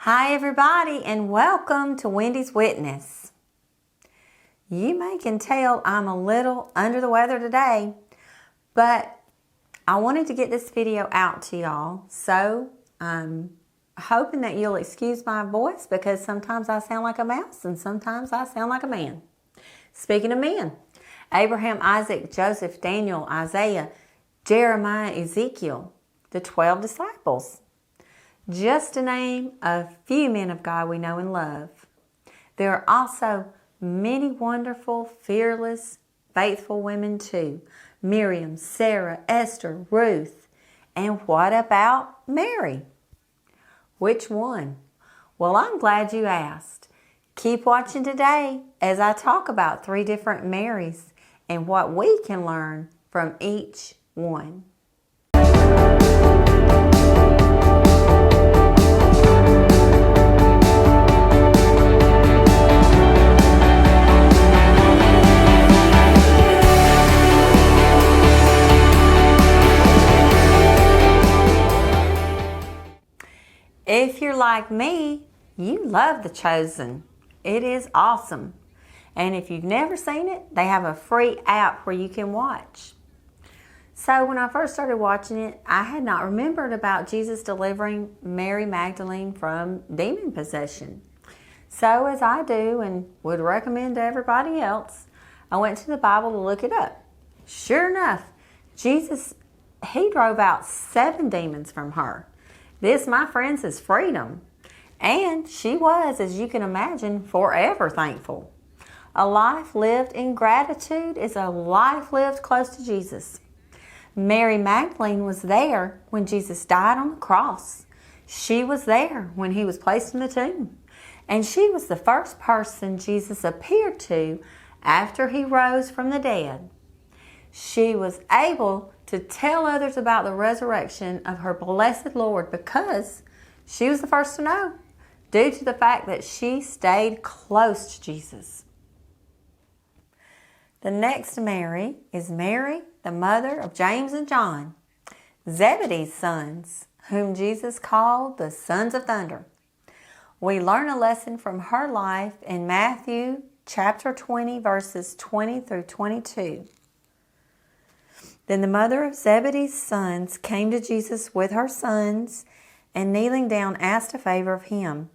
Hi everybody and welcome to Wendy's Witness. You may can tell I'm a little under the weather today, but I wanted to get this video out to y'all, so I'm hoping that you'll excuse my voice because sometimes I sound like a mouse and sometimes I sound like a man. Speaking of men, Abraham, Isaac, Joseph, Daniel, Isaiah, Jeremiah, Ezekiel, the 12 disciples. Just to name a few men of God we know and love. There are also many wonderful, fearless, faithful women too. Miriam, Sarah, Esther, Ruth. And what about Mary? Which one? Well, I'm glad you asked. Keep watching today as I talk about 3 different Marys and what we can learn from each one. If you're like me, you love The Chosen. It is awesome. And if you've never seen it, they have a free app where you can watch. So when I first started watching it, I had not remembered about Jesus delivering Mary Magdalene from demon possession. So as I do and would recommend to everybody else, I went to the Bible to look it up. Sure enough, Jesus, he drove out 7 demons from her. This, my friends, is freedom. And she was, as you can imagine, forever thankful. A life lived in gratitude is a life lived close to Jesus. Mary Magdalene was there when Jesus died on the cross. She was there when he was placed in the tomb. And she was the first person Jesus appeared to after he rose from the dead. She was able to tell others about the resurrection of her blessed Lord because she was the first to know, due to the fact that she stayed close to Jesus. The next Mary is Mary, the mother of James and John, Zebedee's sons, whom Jesus called the sons of thunder. We learn a lesson from her life in Matthew chapter 20, verses 20 through 22. Then the mother of Zebedee's sons came to Jesus with her sons, and kneeling down asked a favor of him.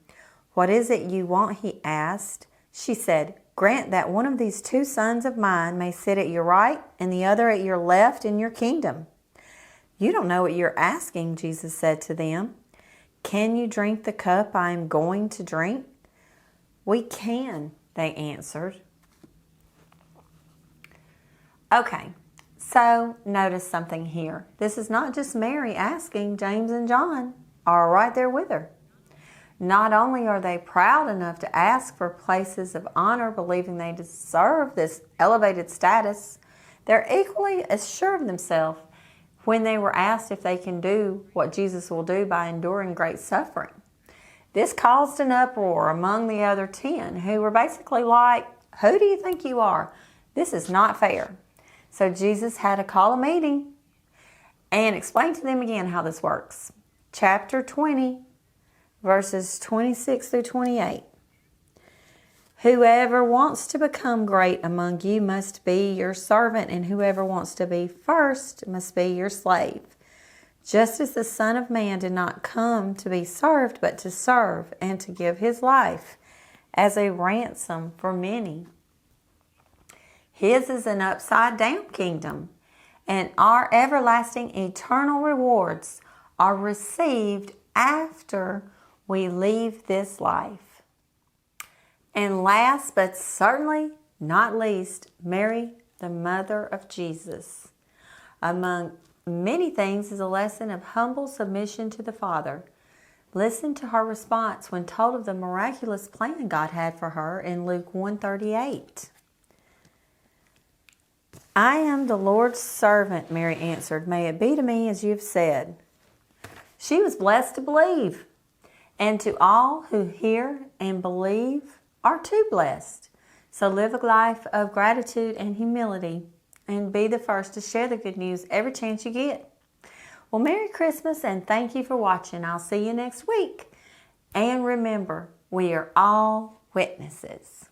"What is it you want?" he asked. She said, "Grant that one of these 2 sons of mine may sit at your right and the other at your left in your kingdom." "You don't know what you're asking," Jesus said to them. "Can you drink the cup I am going to drink?" "We can," they answered. Okay. So, notice something here. This is not just Mary asking. James and John are right there with her. Not only are they proud enough to ask for places of honor, believing they deserve this elevated status, they're equally as sure of themselves when they were asked if they can do what Jesus will do by enduring great suffering. This caused an uproar among the other 10, who were basically like, "Who do you think you are? This is not fair." So Jesus had to call a meeting and explain to them again how this works. Chapter 20, verses 26 through 28. "Whoever wants to become great among you must be your servant, and whoever wants to be first must be your slave. Just as the Son of Man did not come to be served, but to serve and to give his life as a ransom for many." His is an upside-down kingdom, and our everlasting eternal rewards are received after we leave this life. And last but certainly not least, Mary, the mother of Jesus. Among many things is a lesson of humble submission to the Father. Listen to her response when told of the miraculous plan God had for her in Luke 1:38. "I am the Lord's servant," Mary answered. "May it be to me as you have said." She was blessed to believe. And to all who hear and believe are too blessed. So live a life of gratitude and humility and be the first to share the good news every chance you get. Well, Merry Christmas and thank you for watching. I'll see you next week. And remember, we are all witnesses.